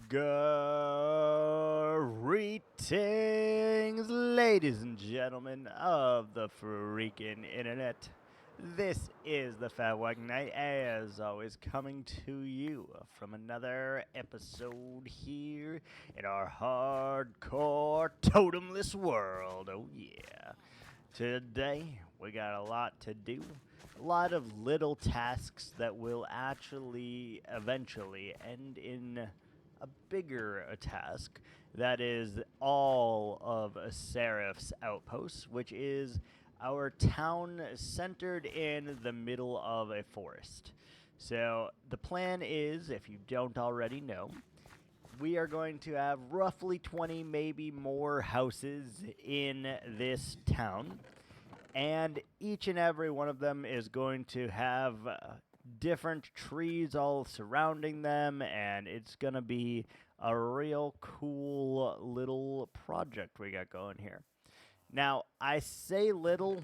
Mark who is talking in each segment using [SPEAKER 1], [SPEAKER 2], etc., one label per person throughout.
[SPEAKER 1] Greetings, ladies and gentlemen of the freaking internet. This is the Fat White Knight, as always, coming to you from another episode here in our hardcore totemless world. Oh, yeah. Today, we got a lot to do. A lot of little tasks that will actually eventually end in a bigger task. That is all of Seraphs Outpost, which is our town centered in the middle of a forest. So the plan is, if you don't already know, we are going to have roughly 20, maybe more houses in this town. And each and every one of them is going to have different trees all surrounding them. And it's going to be a real cool little project we got going here. Now, I say little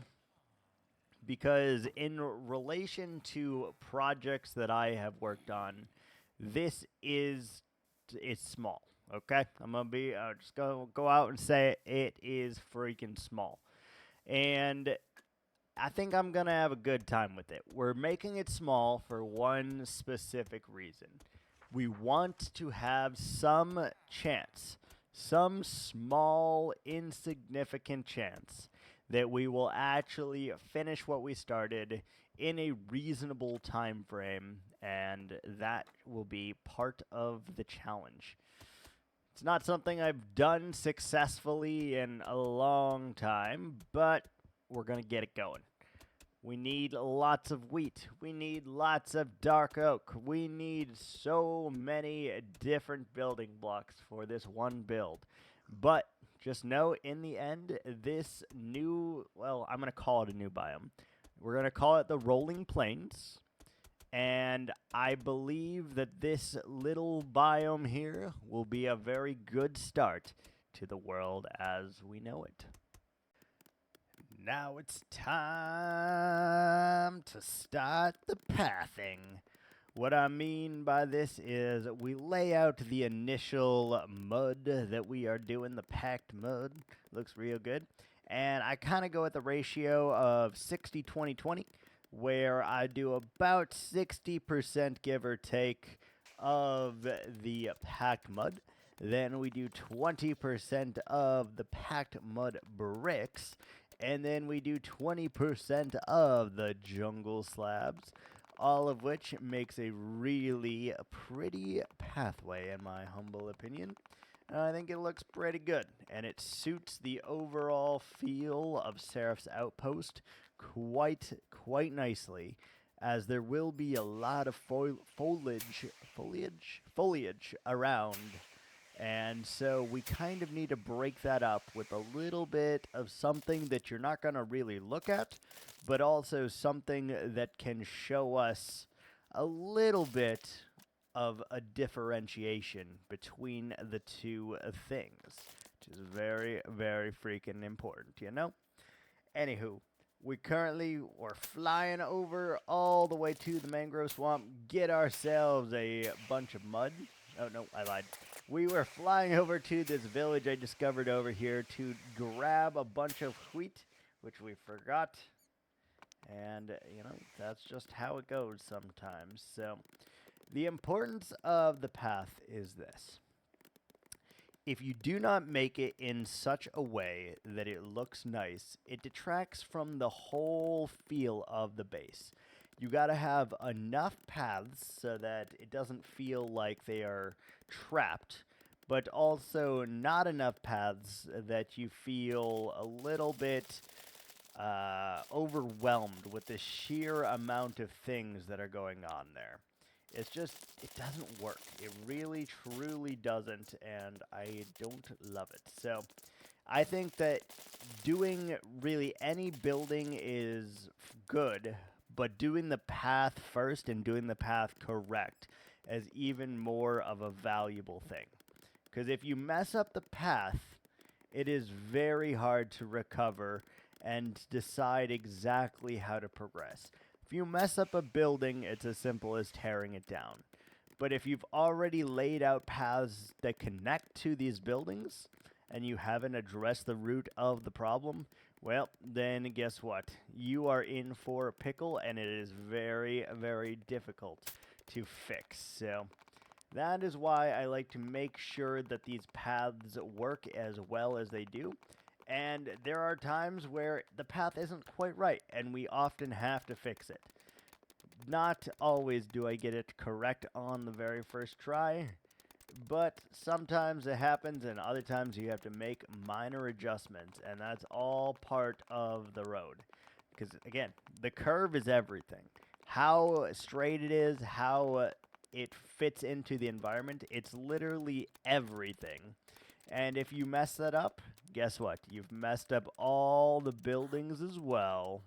[SPEAKER 1] because in relation to projects that I have worked on, this is it's small. Okay, I'm just gonna go out and say it is freaking small, and I think I'm gonna have a good time with it. We're making it small for one specific reason. We want to have some chance, some small, insignificant chance that we will actually finish what we started in a reasonable time frame, and that will be part of the challenge. It's not something I've done successfully in a long time, but we're going to get it going. We need lots of wheat. We need lots of dark oak. We need so many different building blocks for this one build. But just know, in the end, this new, well, I'm going to call it a new biome. We're going to call it the Rolling Plains. And I believe that this little biome here will be a very good start to the world as we know it. Now it's time to start the pathing. What I mean by this is we lay out the initial mud that we are doing, the packed mud. Looks real good. And I kind of go with the ratio of 60-20-20, where I do about 60%, give or take, of the packed mud. Then we do 20% of the packed mud bricks. And then we do 20% of the jungle slabs, all of which makes a really pretty pathway, in my humble opinion. I think it looks pretty good, and it suits the overall feel of Seraphs Outpost quite nicely, as there will be a lot of foliage around. And so we kind of need to break that up with a little bit of something that you're not going to really look at, but also something that can show us a little bit of a differentiation between the two things, which is very, very freaking important, you know? Anywho, we're flying over all the way to the mangrove swamp, get ourselves a bunch of mud. Oh, no, I lied. We were flying over to this village I discovered over here to grab a bunch of wheat, which we forgot. And, that's just how it goes sometimes. So, the importance of the path is this. If you do not make it in such a way that it looks nice, it detracts from the whole feel of the base. You got to have enough paths so that it doesn't feel like they are trapped, but also not enough paths that you feel a little bit overwhelmed with the sheer amount of things that are going on there. It's just, it doesn't work. It really, truly doesn't, and I don't love it. So I think that doing really any building is good, but doing the path first and doing the path correct is even more of a valuable thing. Because if you mess up the path, it is very hard to recover and decide exactly how to progress. If you mess up a building, it's as simple as tearing it down. But if you've already laid out paths that connect to these buildings and you haven't addressed the root of the problem, well, then guess what? You are in for a pickle, and it is very, very difficult to fix. So that is why I like to make sure that these paths work as well as they do. And there are times where the path isn't quite right, and we often have to fix it. Not always do I get it correct on the very first try, but sometimes it happens, and other times you have to make minor adjustments, and that's all part of the road. Because, again, the curve is everything. How straight it is, how it fits into the environment, it's literally everything. And if you mess that up, guess what? You've messed up all the buildings as well.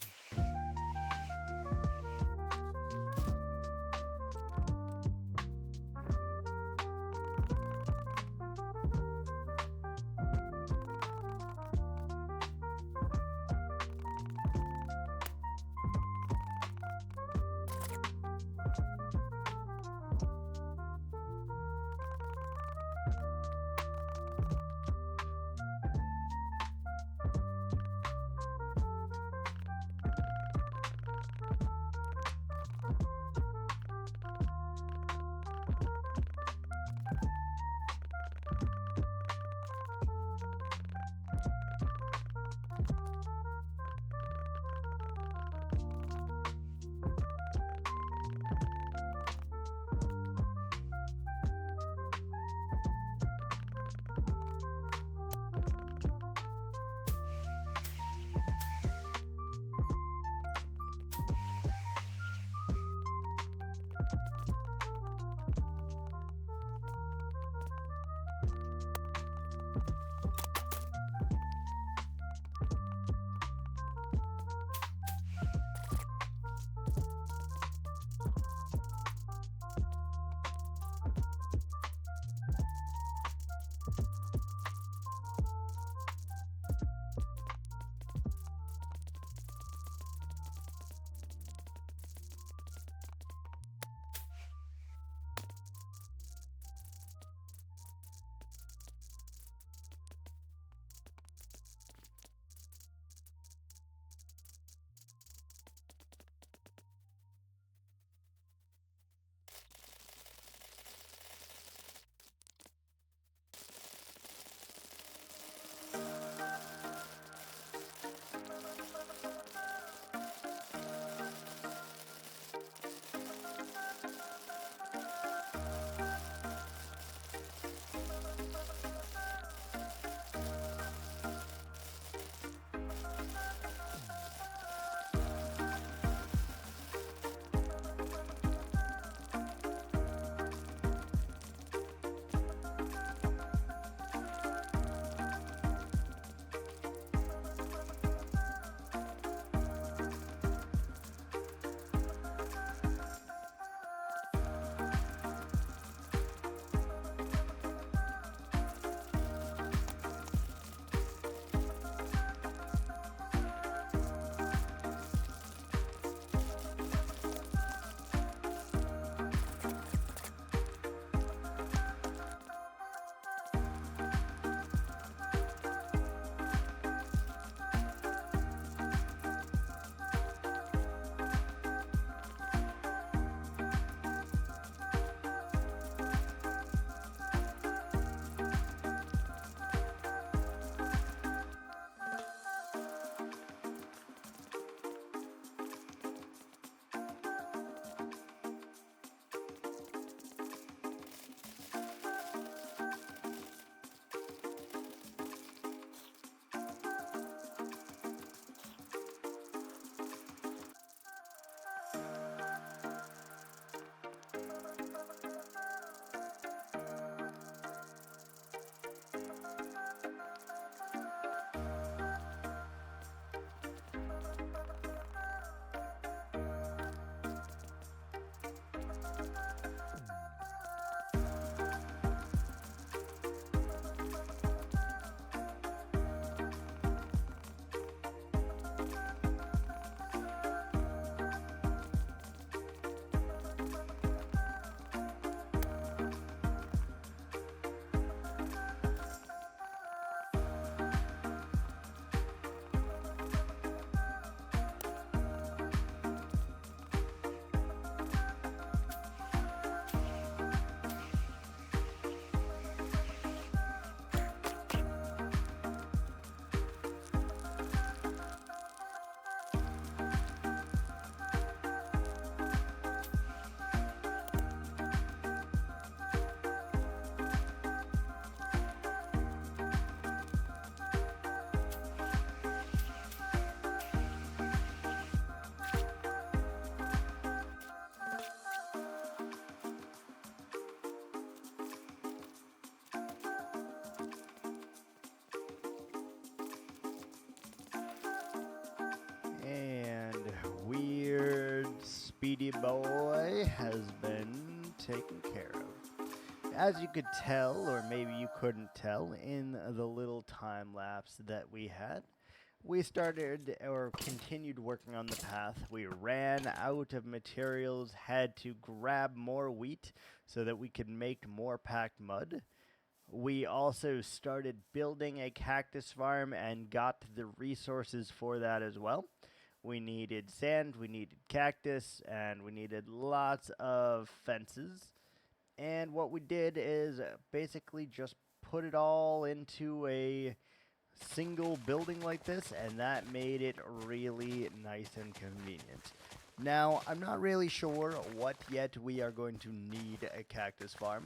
[SPEAKER 1] speedy boy has been taken care of. As you could tell, or maybe you couldn't tell, in the little time lapse that we had, we started or continued working on the path. We ran out of materials, had to grab more wheat so that we could make more packed mud. We also started building a cactus farm and got the resources for that as well. We needed sand, we needed cactus, and we needed lots of fences. And what we did is basically just put it all into a single building like this, and that made it really nice and convenient. Now, I'm not really sure what yet we are going to need a cactus farm,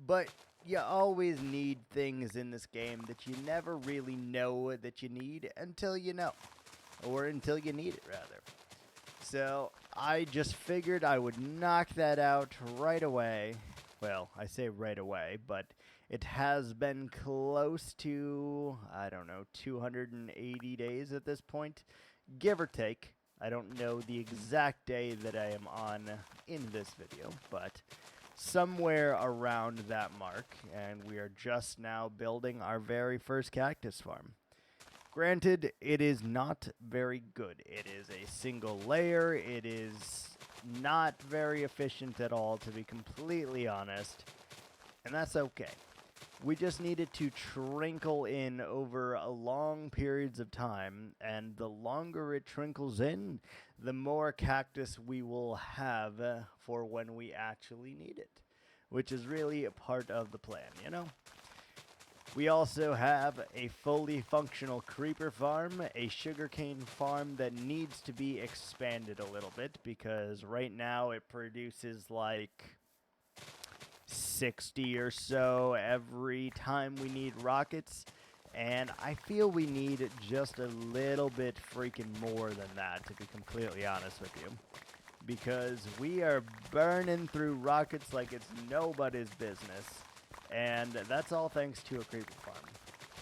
[SPEAKER 1] but you always need things in this game that you never really know that you need until you know, or until you need it, rather. So I just figured I would knock that out right away. Well, I say right away, but it has been close to, I don't know, 280 days at this point, give or take. I don't know the exact day that I am on in this video, but somewhere around that mark, and we are just now building our very first cactus farm. Granted, it is not very good. It is a single layer. It is not very efficient at all, to be completely honest, and that's okay. We just needed to trinkle in over long periods of time, and the longer it trinkles in, the more cactus we will have for when we actually need it, which is really a part of the plan, you know? We also have a fully functional creeper farm, a sugarcane farm that needs to be expanded a little bit, because right now it produces like 60 or so every time we need rockets, and I feel we need just a little bit freaking more than that, to be completely honest with you, because we are burning through rockets like it's nobody's business, and that's all thanks to a creeper farm.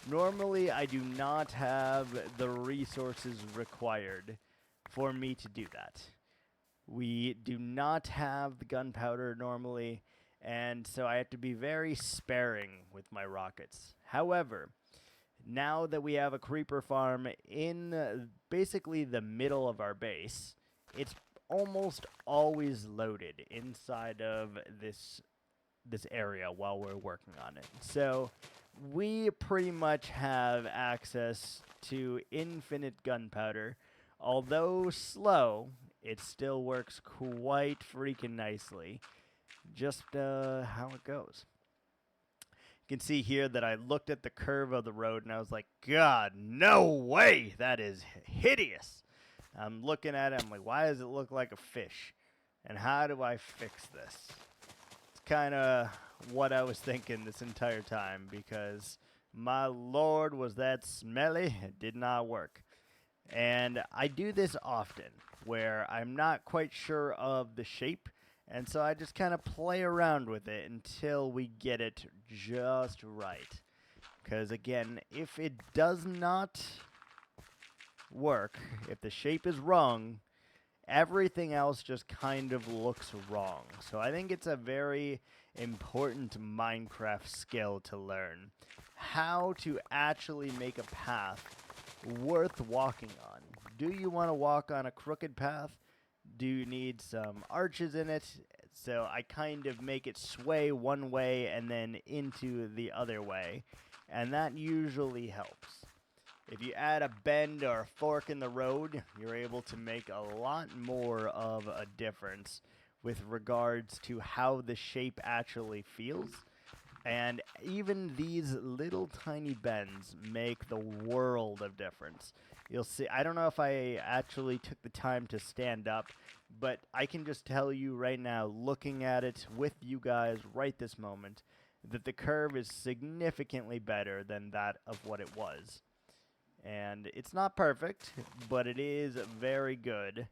[SPEAKER 1] Normally, I do not have the resources required for me to do that. We do not have the gunpowder normally, and so I have to be very sparing with my rockets. However, now that we have a creeper farm in basically the middle of our base, it's almost always loaded inside of this area while we're working on it. So we pretty much have access to infinite gunpowder. Although slow, it still works quite freaking nicely. Just how it goes. You can see here that I looked at the curve of the road and I was like, God, no way! That is hideous! I'm looking at it, I'm like, why does it look like a fish? And how do I fix this? It's kind of what I was thinking this entire time, because my lord, was that smelly. It did not work. And I do this often, where I'm not quite sure of the shape, and so I just kind of play around with it until we get it just right. Because again, if it does not work, if the shape is wrong, everything else just kind of looks wrong. So I think it's a very important Minecraft skill to learn. How to actually make a path worth walking on. Do you want to walk on a crooked path? Do you need some arches in it? So I kind of make it sway one way and then into the other way, and that usually helps. If you add a bend or a fork in the road, you're able to make a lot more of a difference with regards to how the shape actually feels. And even these little tiny bends make the world of difference. You'll see, I don't know if I actually took the time to stand up, but I can just tell you right now, looking at it with you guys right this moment, that the curve is significantly better than that of what it was. And it's not perfect, but it is very good.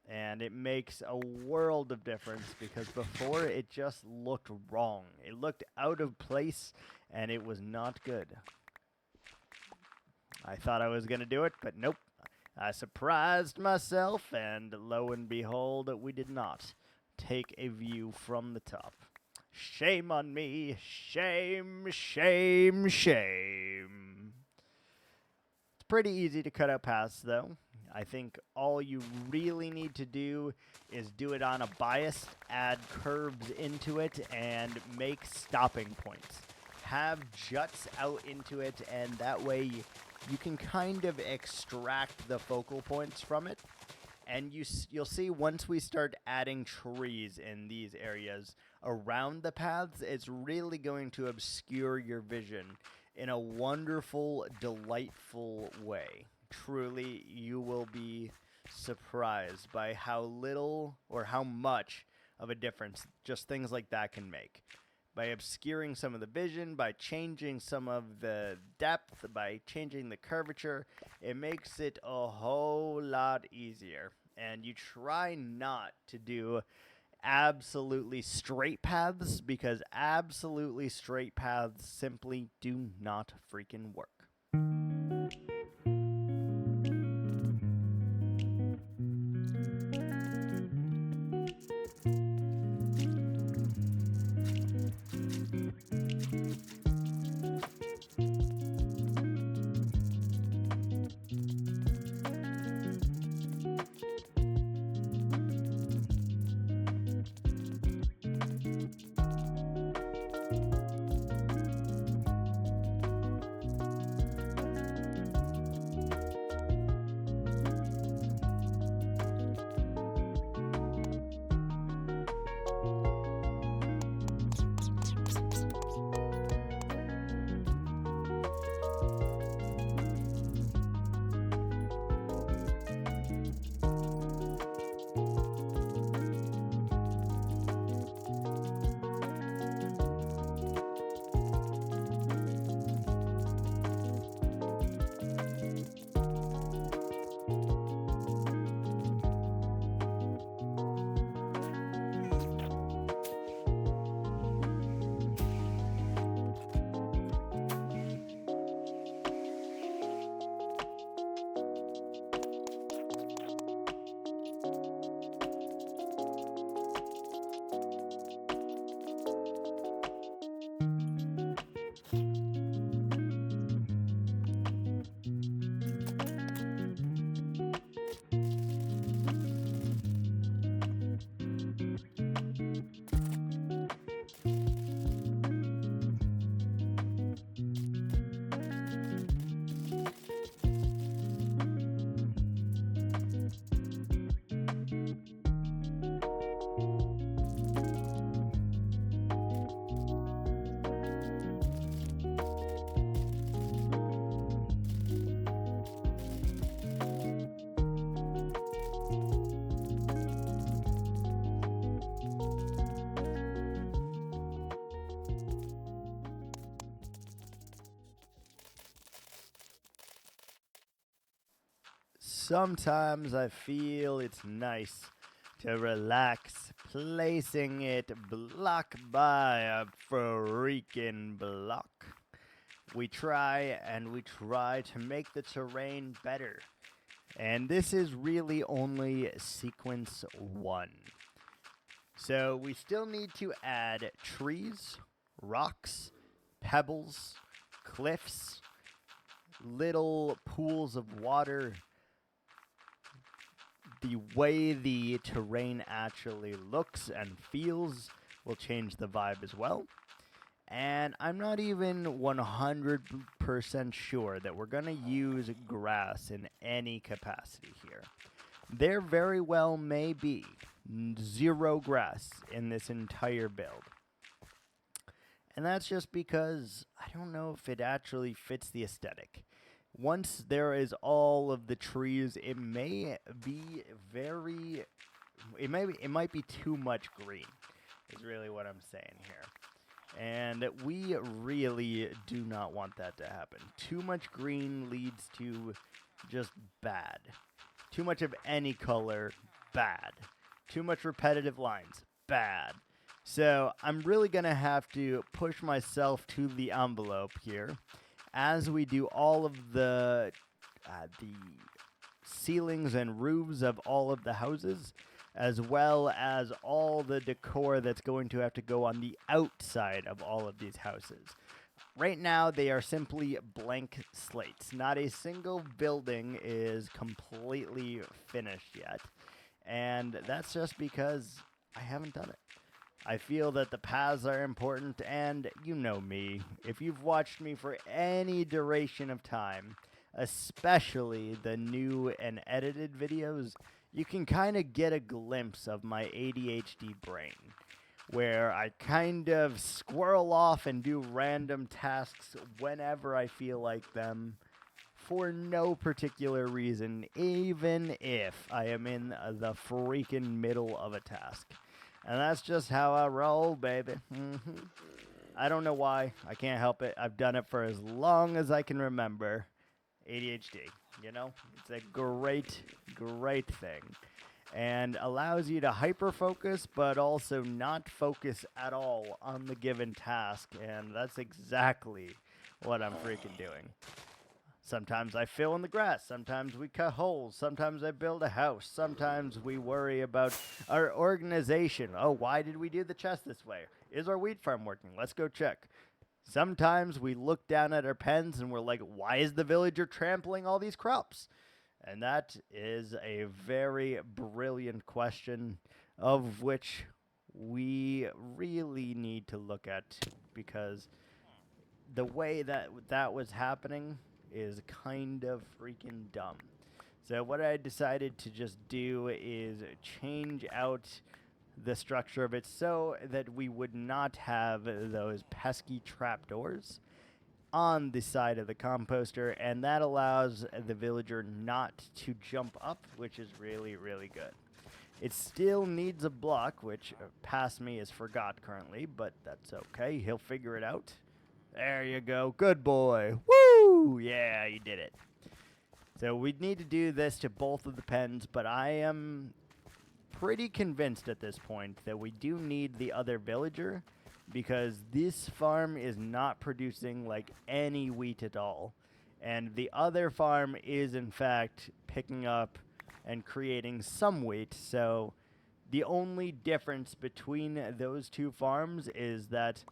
[SPEAKER 1] And it makes a world of difference, because before it just looked wrong. It looked out of place, and it was not good. I thought I was going to do it, but nope. I surprised myself, and lo and behold, we did not take a view from the top. Shame on me. Shame, shame, shame. It's pretty easy to cut out paths, though. I think all you really need to do is do it on a bias, add curves into it, and make stopping points. Have juts out into it, and that way you can kind of extract the focal points from it. And you'll see once we start adding trees in these areas around the paths, it's really going to obscure your vision in a wonderful, delightful way. Truly, you will be surprised by how little or how much of a difference just things like that can make. By obscuring some of the vision, by changing some of the depth, by changing the curvature, it makes it a whole lot easier. And you try not to do absolutely straight paths, because absolutely straight paths simply do not freaking work. Sometimes I feel it's nice to relax, placing it block by a freaking block. We try and we try to make the terrain better. And this is really only sequence 1. So we still need to add trees, rocks, pebbles, cliffs, little pools of water. The way the terrain actually looks and feels will change the vibe as well. And I'm not even 100% sure that we're going to use grass in any capacity here. There very well may be 0 grass in this entire build. And that's just because I don't know if it actually fits the aesthetic. Once there is all of the trees, it may be it might be too much green, is really what I'm saying here. And we really do not want that to happen. Too much green leads to just bad. Too much of any color, bad. Too much repetitive lines, bad. So I'm really going to have to push myself to the envelope here as we do all of the ceilings and roofs of all of the houses, as well as all the decor that's going to have to go on the outside of all of these houses. Right now, they are simply blank slates. Not a single building is completely finished yet. And that's just because I haven't done it. I feel that the paths are important, and you know me. If you've watched me for any duration of time, especially the new and edited videos, you can kind of get a glimpse of my ADHD brain, where I kind of squirrel off and do random tasks whenever I feel like them, for no particular reason, even if I am in the freaking middle of a task. And that's just how I roll, baby. I don't know why. I can't help it. I've done it for as long as I can remember. ADHD, you know? It's a great, great thing. And allows you to hyper-focus, but also not focus at all on the given task. And that's exactly what I'm freaking doing. Sometimes I fill in the grass, sometimes we cut holes, sometimes I build a house, sometimes we worry about our organization. Oh, why did we do the chest this way? Is our wheat farm working? Let's go check. Sometimes we look down at our pens and we're like, why is the villager trampling all these crops? And that is a very brilliant question, of which we really need to look at, because the way that that was happening is kind of freaking dumb. So what I decided to just do is change out the structure of it so that we would not have those pesky trapdoors on the side of the composter, and that allows the villager not to jump up, which is really, really good. It still needs a block, which past me is forgot currently, but that's okay. He'll figure it out. There you go. Good boy. Woo! Yeah, you did it. So we need to do this to both of the pens, but I am pretty convinced at this point that we do need the other villager, because this farm is not producing like any wheat at all. And the other farm is in fact picking up and creating some wheat. So the only difference between those two farms is that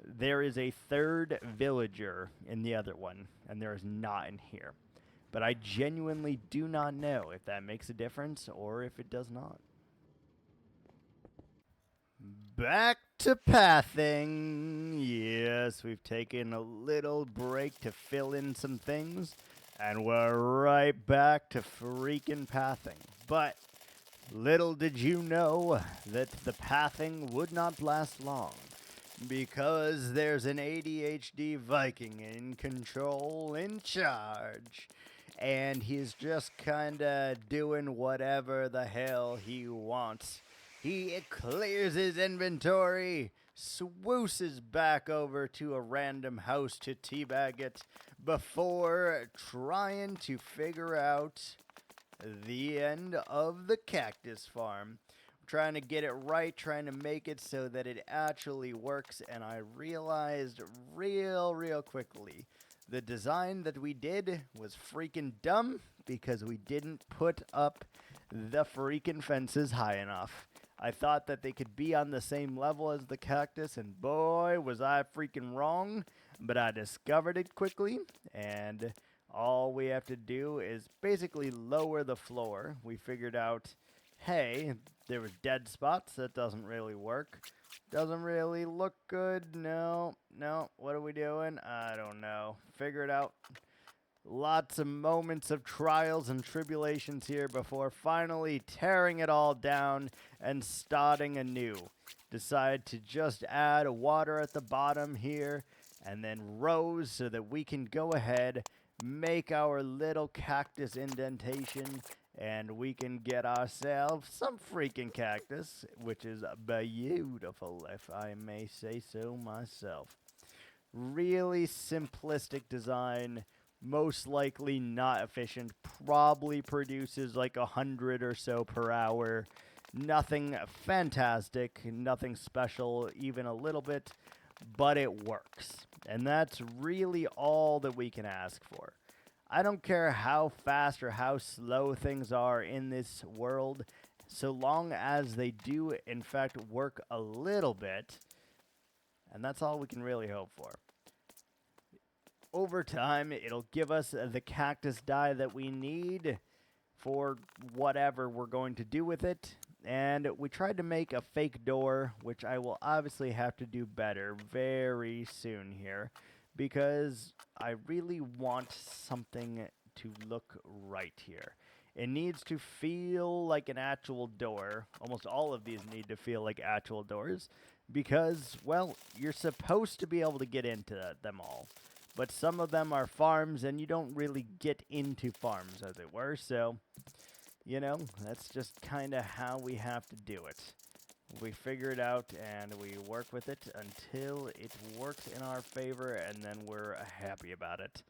[SPEAKER 1] there is a third villager in the other one, and there is not in here. But I genuinely do not know if that makes a difference or if it does not. Back to pathing. Yes, we've taken a little break to fill in some things, and we're right back to freaking pathing. But little did you know that the pathing would not last long, because there's an ADHD Viking in control, in charge, and he's just kinda doing whatever the hell he wants. He clears his inventory, swooses back over to a random house to teabag it before trying to figure out the end of the cactus farm. Trying to get it right, trying to make it so that it actually works, and I realized real quickly the design that we did was freaking dumb because we didn't put up the freaking fences high enough. I thought that they could be on the same level as the cactus, and boy, was I freaking wrong. But I discovered it quickly, and all we have to do is basically lower the floor. We figured out, hey, there was dead spots. That doesn't really work. Doesn't really look good. No. What are we doing? I don't know. Figure it out. Lots of moments of trials and tribulations here before finally tearing it all down and starting anew. Decide to just add water at the bottom here and then rows so that we can go ahead, make our little cactus indentation, and we can get ourselves some freaking cactus, which is beautiful, if I may say so myself. Really simplistic design. Most likely not efficient, probably produces like 100 or so per hour. Nothing fantastic, nothing special, even a little bit, but it works. And that's really all that we can ask for. I don't care how fast or how slow things are in this world, so long as they do, in fact, work a little bit, and that's all we can really hope for. Over time, it'll give us the cactus dye that we need for whatever we're going to do with it. And we tried to make a fake door, which I will obviously have to do better very soon here, because I really want something to look right here. It needs to feel like an actual door. Almost all of these need to feel like actual doors, because, well, you're supposed to be able to get into them all. But some of them are farms, and you don't really get into farms, as it were, so, you know, that's just kind of how we have to do it. We figure it out, and we work with it until it works in our favor, and then we're happy about it.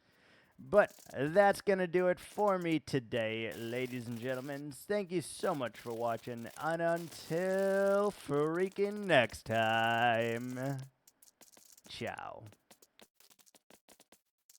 [SPEAKER 1] But that's going to do it for me today, ladies and gentlemen. Thank you so much for watching, and until freaking next time, ciao.